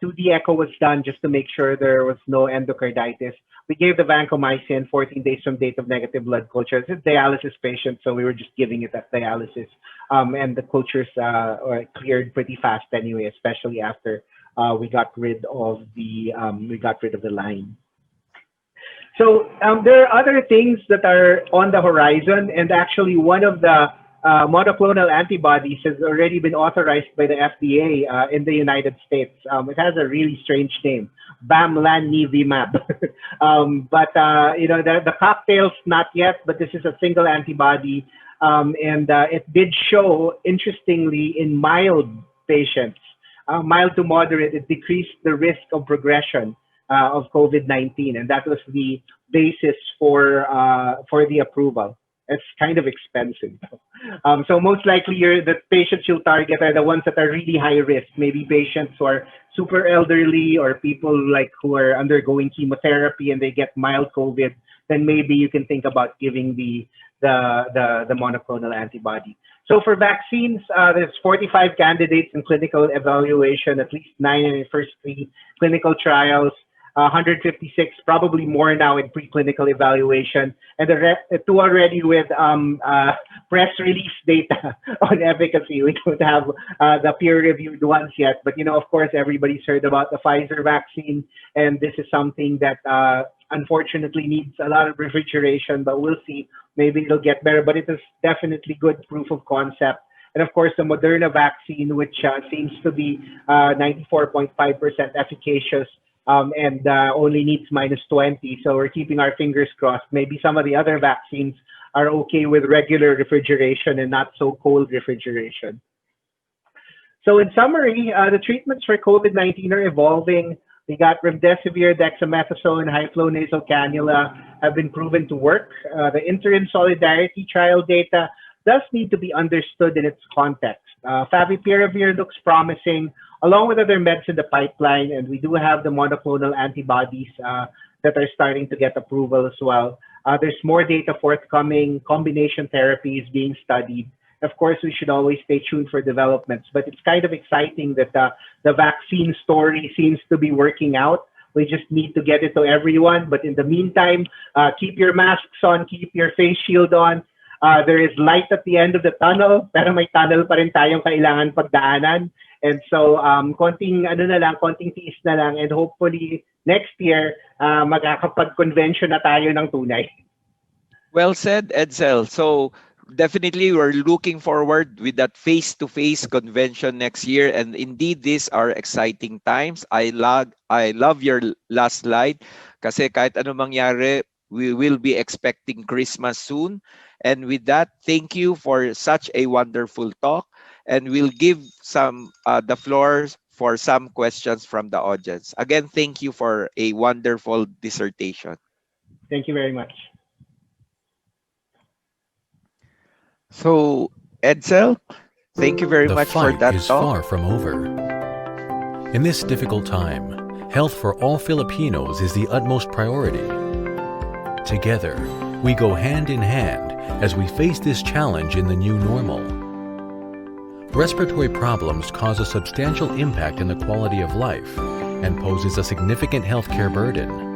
2D echo was done just to make sure there was no endocarditis. We gave the vancomycin 14 days from date of negative blood culture. It's a dialysis patient, so we were just giving it at dialysis. And the cultures cleared pretty fast anyway, especially after we got rid of the line. So there are other things that are on the horizon, and actually one of the monoclonal antibodies has already been authorized by the FDA in the United States. It has a really strange name, bamlanivimab. But the cocktail's not yet, but this is a single antibody, and it did show, interestingly, in mild patients, mild to moderate, it decreased the risk of progression of COVID-19, and that was the basis for the approval. It's kind of expensive. So most likely the patients you'll target are the ones that are really high risk, maybe patients who are super elderly or people like who are undergoing chemotherapy and they get mild COVID, then maybe you can think about giving the monoclonal antibody. So for vaccines, there's 45 candidates in clinical evaluation, at least 9 in the first 3 clinical trials. 156, probably more now in preclinical evaluation, and the 2 already with press release data on efficacy. We don't have the peer-reviewed ones yet, but of course, everybody's heard about the Pfizer vaccine, and this is something that unfortunately needs a lot of refrigeration, but we'll see. Maybe it'll get better, but it is definitely good proof of concept. And of course, the Moderna vaccine, which seems to be 94.5% efficacious, and only needs -20. So we're keeping our fingers crossed. Maybe some of the other vaccines are okay with regular refrigeration and not so cold refrigeration. So in summary, the treatments for COVID-19 are evolving. We got remdesivir, dexamethasone, high-flow nasal cannula have been proven to work. The interim solidarity trial data does need to be understood in its context. Favipiravir looks promising, along with other meds in the pipeline, and we do have the monoclonal antibodies that are starting to get approval as well. There's more data forthcoming, combination therapy is being studied. Of course, we should always stay tuned for developments, but it's kind of exciting that the vaccine story seems to be working out. We just need to get it to everyone, but in the meantime, keep your masks on, keep your face shield on. There is light at the end of the tunnel, pero may tunnel pa rin tayong kailangan pagdaanan. And so, konting tiis na lang, and hopefully next year, magkakapag-convention na tayo ng tunay. Well said, Edsel. So definitely we're looking forward with that face-to-face convention next year. And indeed, these are exciting times. I love your last slide kasi kahit ano mangyari, we will be expecting Christmas soon. And with that, thank you for such a wonderful talk. And we'll give the floor for some questions from the audience. Again, thank you for a wonderful dissertation. Thank you very much. So, Edsel, thank you very much for that The fight is talk. far from over. In this difficult time, health for all Filipinos is the utmost priority. Together, we go hand in hand as we face this challenge in the new normal. Respiratory problems cause a substantial impact in the quality of life, and poses a significant healthcare burden.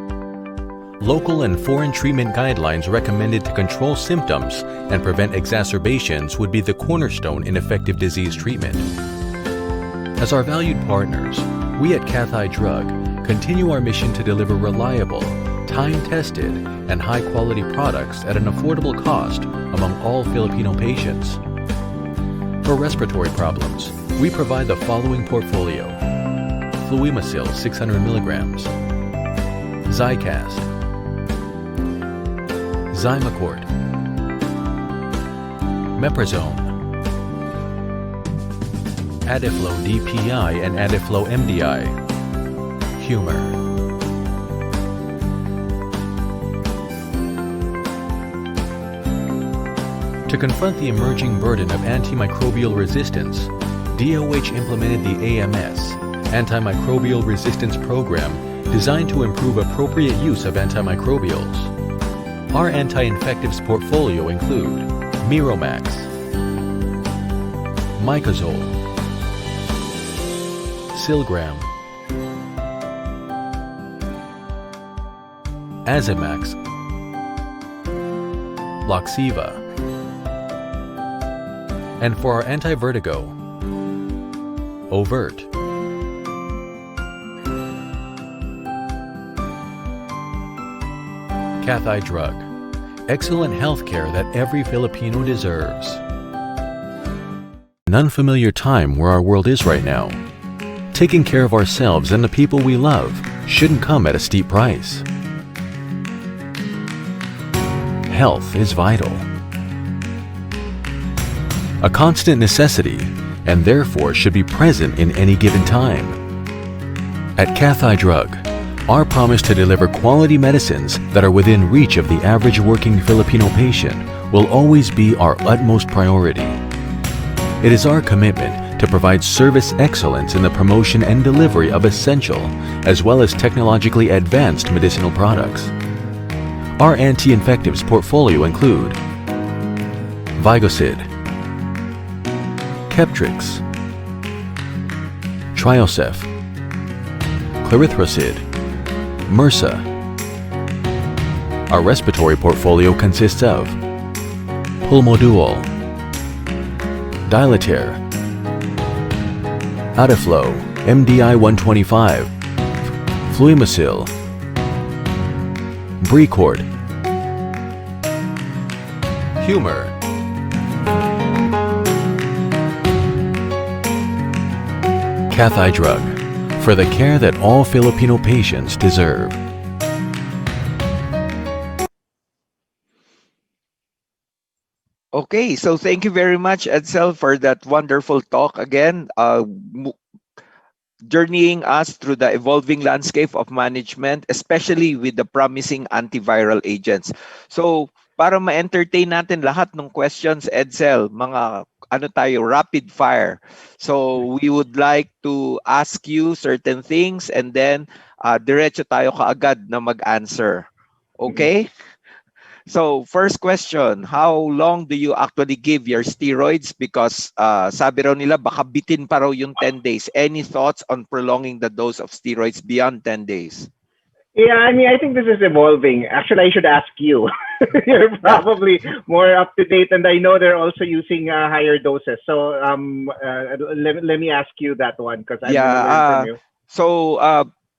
Local and foreign treatment guidelines recommended to control symptoms and prevent exacerbations would be the cornerstone in effective disease treatment. As our valued partners, we at Cathay Drug continue our mission to deliver reliable, time-tested, and high-quality products at an affordable cost among all Filipino patients. For respiratory problems, we provide the following portfolio: Fluimacil 600 milligrams, Zicast, Zymacort, Meprazone, Adiflo DPI and Adiflo MDI, Humor. To confront the emerging burden of antimicrobial resistance, DOH implemented the AMS, Antimicrobial Resistance Program, designed to improve appropriate use of antimicrobials. Our anti-infectives portfolio include Miromax, Mycozole, Silgram, Azimax, Loxiva, and for our anti-vertigo, Overt. Cathay Drug. Excellent healthcare that every Filipino deserves. An unfamiliar time where our world is right now. Taking care of ourselves and the people we love shouldn't come at a steep price. Health is vital. A constant necessity, and therefore should be present in any given time. At Cathay Drug, our promise to deliver quality medicines that are within reach of the average working Filipino patient will always be our utmost priority. It is our commitment to provide service excellence in the promotion and delivery of essential as well as technologically advanced medicinal products. Our anti-infectives portfolio include Vigocid, Keptrix, Triosef, Clarithrocid, MRSA. Our respiratory portfolio consists of Pulmoduol, Dilater, Adiflo, MDI 125, Fluimacil, Brecord, Humor, Cathay Drug, for the care that all Filipino patients deserve. Okay, so thank you very much, Edsel, for that wonderful talk again, journeying us through the evolving landscape of management, especially with the promising antiviral agents. So, para ma-entertain natin lahat ng questions, Edsel, mga rapid fire. So, we would like to ask you certain things and then diretso tayo kaagad na mag-answer. Okay? So, first question, how long do you actually give your steroids? Because sabi raw nila, baka bitin pa raw yung 10 days. Any thoughts on prolonging the dose of steroids beyond 10 days? Yeah, I mean, I think this is evolving. Actually, I should ask you. You're probably more up to date, and I know they're also using higher doses. So let me ask you that one because I'm going to learn from you. So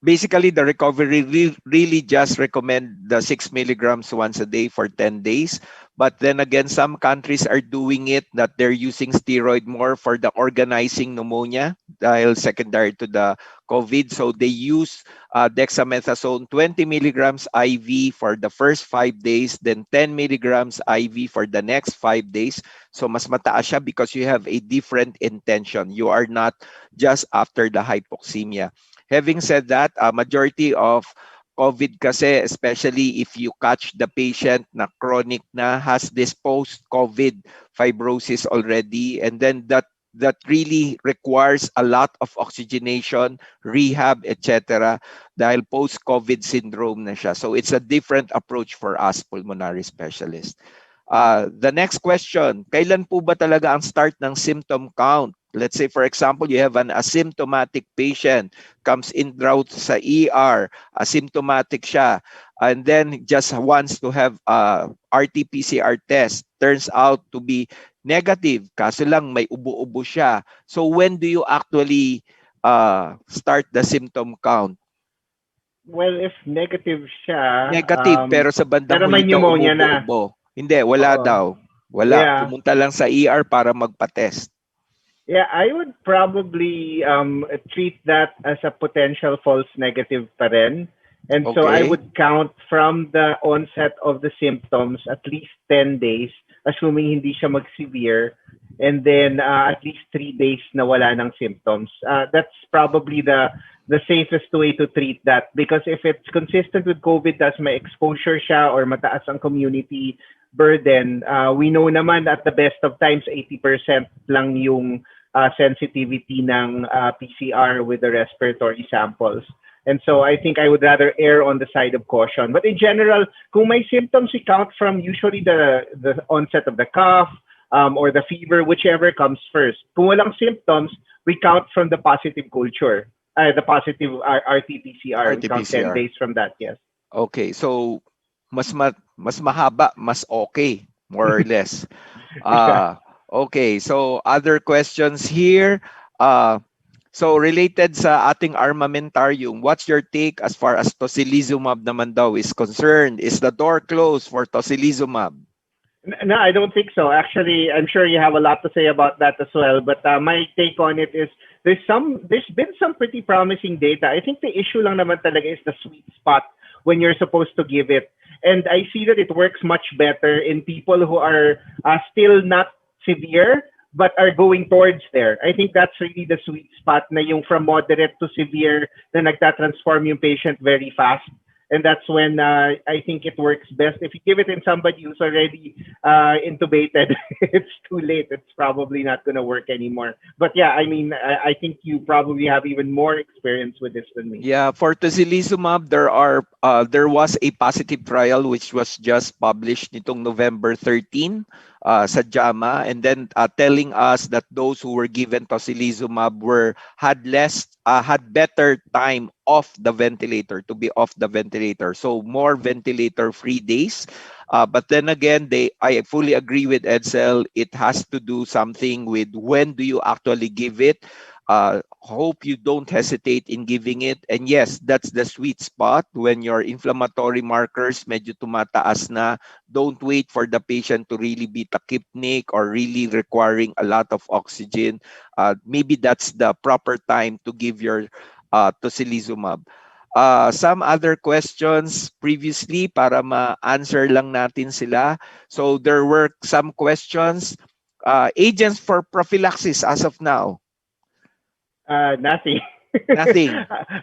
basically, the recovery really just recommend the 6 milligrams once a day for 10 days. But then again, some countries are doing it that they're using steroid more for the organizing pneumonia dahil secondary to the COVID. So they use dexamethasone 20 milligrams IV for the first 5 days, then 10 milligrams IV for the next 5 days. So mas mataas siya because you have a different intention. You are not just after the hypoxemia. Having said that, majority of COVID kasi, especially if you catch the patient na chronic na, has this post-COVID fibrosis already, and then that really requires a lot of oxygenation, rehab, etc. dahil post-COVID syndrome na siya. So it's a different approach for us pulmonary specialists. The next question, kailan po ba talaga ang start ng symptom count? Let's say, for example, you have an asymptomatic patient, comes in raw sa ER, asymptomatic siya, and then just wants to have a RT-PCR test. Turns out to be negative, kaso lang may ubo-ubo siya. So when do you actually start the symptom count? Well, if negative siya, Negative, pero sa bandang pero may huli daw pneumonia na. umubo-ubo. Hindi, wala Oo. daw. Wala. Yeah. Pumunta lang sa ER para magpa-test. Yeah, I would probably treat that as a potential false negative pa rin. And so I Okay. would count from the onset of the symptoms at least 10 days, assuming hindi siya mag-severe, and then at least 3 days na wala ng symptoms. That's probably the safest way to treat that, because if it's consistent with COVID, tas may exposure siya or mataas ang community burden, we know naman at the best of times 80% lang yung sensitivity ng PCR with the respiratory samples. And so I think I would rather err on the side of caution. But in general, kung may symptoms, we count from usually the onset of the cough or the fever, whichever comes first. Kung walang symptoms, we count from the positive culture, the positive RT-PCR. We count 10 RT-PCR. days from that, yes. Okay, so mas mahaba, mas okay, more or less. Okay, so other questions here. So related sa ating armamentarium, what's your take as far as tocilizumab naman daw is concerned? Is the door closed for tocilizumab? No, I don't think so. Actually, I'm sure you have a lot to say about that as well. But my take on it is there's been some pretty promising data. I think the issue lang naman talaga is the sweet spot when you're supposed to give it. And I see that it works much better in people who are still not severe but are going towards there. I think that's really the sweet spot na yung from moderate to severe na nagtatransform yung patient very fast. And that's when I think it works best. If you give it in somebody who's already intubated, it's too late. It's probably not going to work anymore. But yeah, I mean, I think you probably have even more experience with this than me. Yeah, for tocilizumab, there was a positive trial which was just published nitong November 13 sa JAMA, and then telling us that those who were given tocilizumab had better time off the ventilator, to be off the ventilator. So more ventilator-free days. But then again, I fully agree with Edsel. It has to do something with when do you actually give it. Hope you don't hesitate in giving it. And yes, that's the sweet spot when your inflammatory markers medyo tumataas na. Don't wait for the patient to really be tachypnic or really requiring a lot of oxygen. Maybe that's the proper time to give your tocilizumab. Some other questions previously para ma-answer lang natin sila. So there were some questions. Agents for prophylaxis as of now. Nothing. Nothing.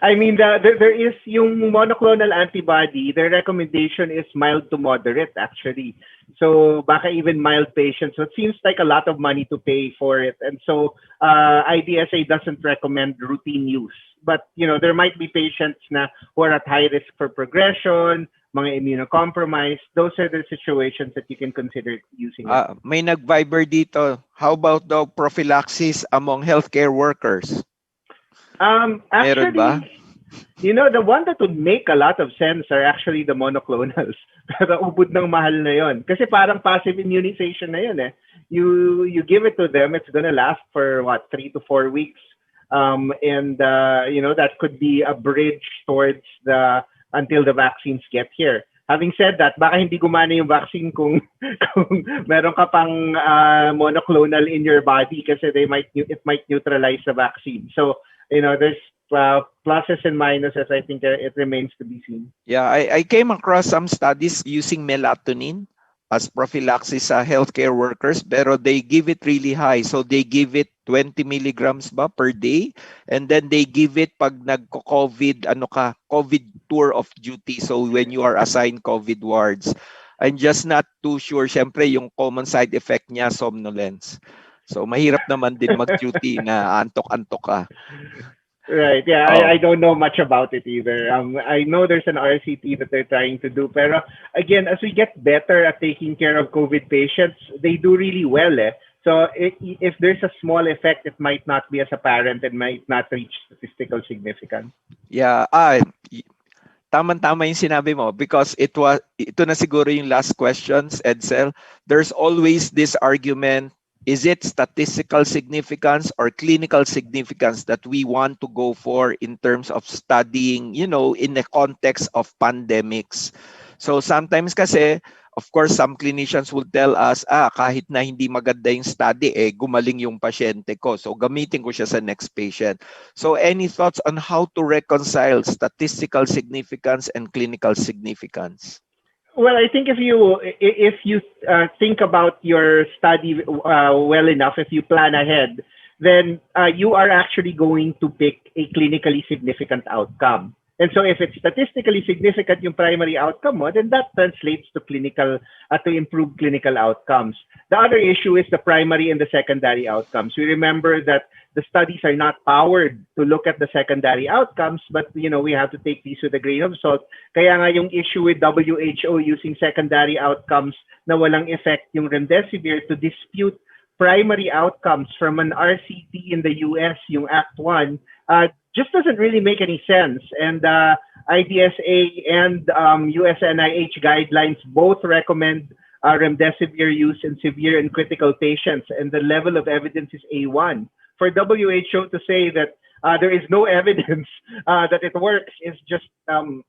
I mean, there is yung monoclonal antibody, their recommendation is mild to moderate, actually. So, baka even mild patients. So, it seems like a lot of money to pay for it. And so, IDSA doesn't recommend routine use. But, you know, there might be patients na who are at high risk for progression, mga immunocompromised. Those are the situations that you can consider using it. May nag-Viber dito. How about the prophylaxis among healthcare workers? Meron ba? Actually, you know, the one that would make a lot of sense are actually the monoclonals. Pero ubod ng mahal na yon. Kasi parang passive immunization na yun eh. You give it to them, it's gonna last for what, 3 to 4 weeks. You know, that could be a bridge towards until the vaccines get here. Having said that, baka hindi gumana yung vaccine kung meron ka pang monoclonal in your body kasi it might neutralize the vaccine. So, you know, there's pluses and minuses. I think it remains to be seen. Yeah, I came across some studies using melatonin as prophylaxis sa healthcare workers, pero they give it really high. So they give it 20 milligrams ba per day, and then they give it pag nagko-COVID, COVID tour of duty. So when you are assigned COVID wards, I'm just not too sure. Syempre, yung common side effect niya, somnolence. So mahirap naman din mag-duty na antok-antok ka. Right. Yeah, I Oh, don't know much about it either. I know there's an RCT that they're trying to do, pero again, as we get better at taking care of COVID patients, they do really well. Eh. So if there's a small effect, it might not be as apparent and might not reach statistical significance. yeah. Tama-tama yung sinabi mo because ito na siguro yung last questions, Edsel. There's always this argument, is it statistical significance or clinical significance that we want to go for in terms of studying, in the context of pandemics? So sometimes kasi, of course, some clinicians will tell us, kahit na hindi maganda yung study, gumaling yung pasyente ko. So gamitin ko siya sa next patient. So any thoughts on how to reconcile statistical significance and clinical significance? Well, I think if you think about your study well enough, if you plan ahead, then you are actually going to pick a clinically significant outcome. And so, if it's statistically significant yung primary outcome mo, then that translates to to improved clinical outcomes. The other issue is the primary and the secondary outcomes. We remember that the studies are not powered to look at the secondary outcomes, but we have to take these with a grain of salt. Kaya nga yung issue with WHO using secondary outcomes na walang effect yung remdesivir to dispute primary outcomes from an RCT in the US, yung Act 1, just doesn't really make any sense. And IDSA and US NIH guidelines both recommend remdesivir use in severe and critical patients, and the level of evidence is A1. For WHO to say that there is no evidence that it works is just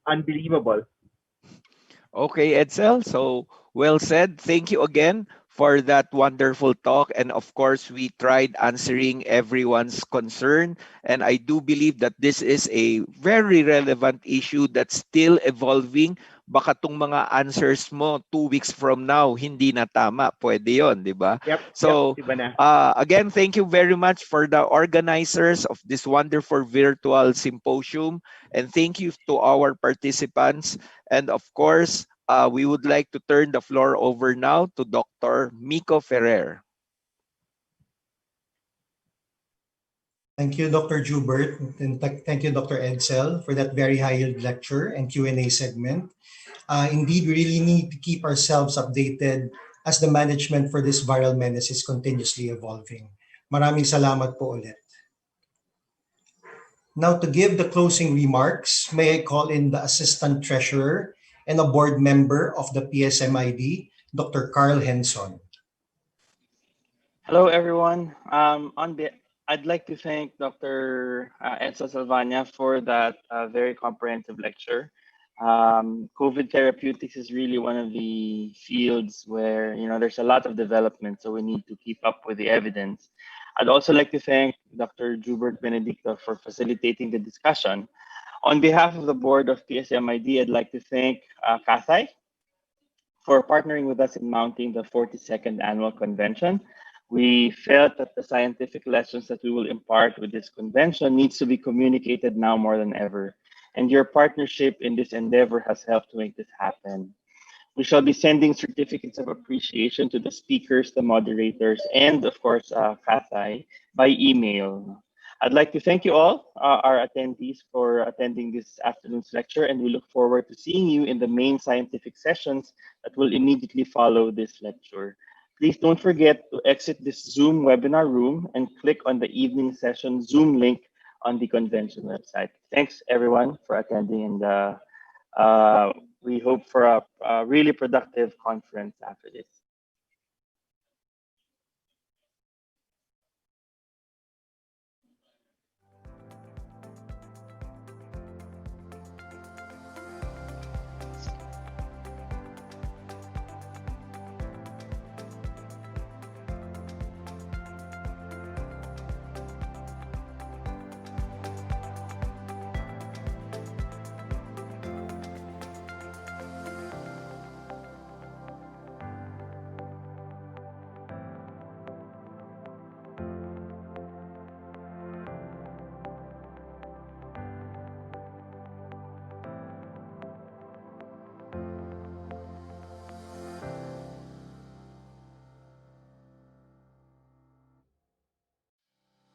unbelievable. Okay, Edsel. So well said. Thank you again for that wonderful talk. And of course, we tried answering everyone's concern. And I do believe that this is a very relevant issue that's still evolving. Baka tong mga answers mo 2 weeks from now, hindi na tama. Pwede yon, di ba? Yep. So, Iba na. again, thank you very much for the organizers of this wonderful virtual symposium. And thank you to our participants. And of course, we would like to turn the floor over now to Dr. Miko Ferrer. Thank you, Dr. Jubert, and thank you, Dr. Edsel, for that very high-yield lecture and Q&A segment. Indeed, we really need to keep ourselves updated as the management for this viral menace is continuously evolving. Maraming salamat po ulit. Now, to give the closing remarks, may I call in the Assistant Treasurer and a board member of the PSMID, Dr. Carl Henson. Hello, everyone. I'd like to thank Dr. Edsel Salvania for that very comprehensive lecture. COVID therapeutics is really one of the fields where there's a lot of development, so we need to keep up with the evidence. I'd also like to thank Dr. Jubert Benedicto for facilitating the discussion. On behalf of the board of PSMID, I'd like to thank Cathay for partnering with us in mounting the 42nd annual convention. We felt that the scientific lessons that we will impart with this convention needs to be communicated now more than ever. And your partnership in this endeavor has helped to make this happen. We shall be sending certificates of appreciation to the speakers, the moderators, and of course, Cathay by email. I'd like to thank you all, our attendees, for attending this afternoon's lecture, and we look forward to seeing you in the main scientific sessions that will immediately follow this lecture. Please don't forget to exit this Zoom webinar room and click on the evening session Zoom link on the convention website. Thanks, everyone, for attending, and we hope for a really productive conference after this.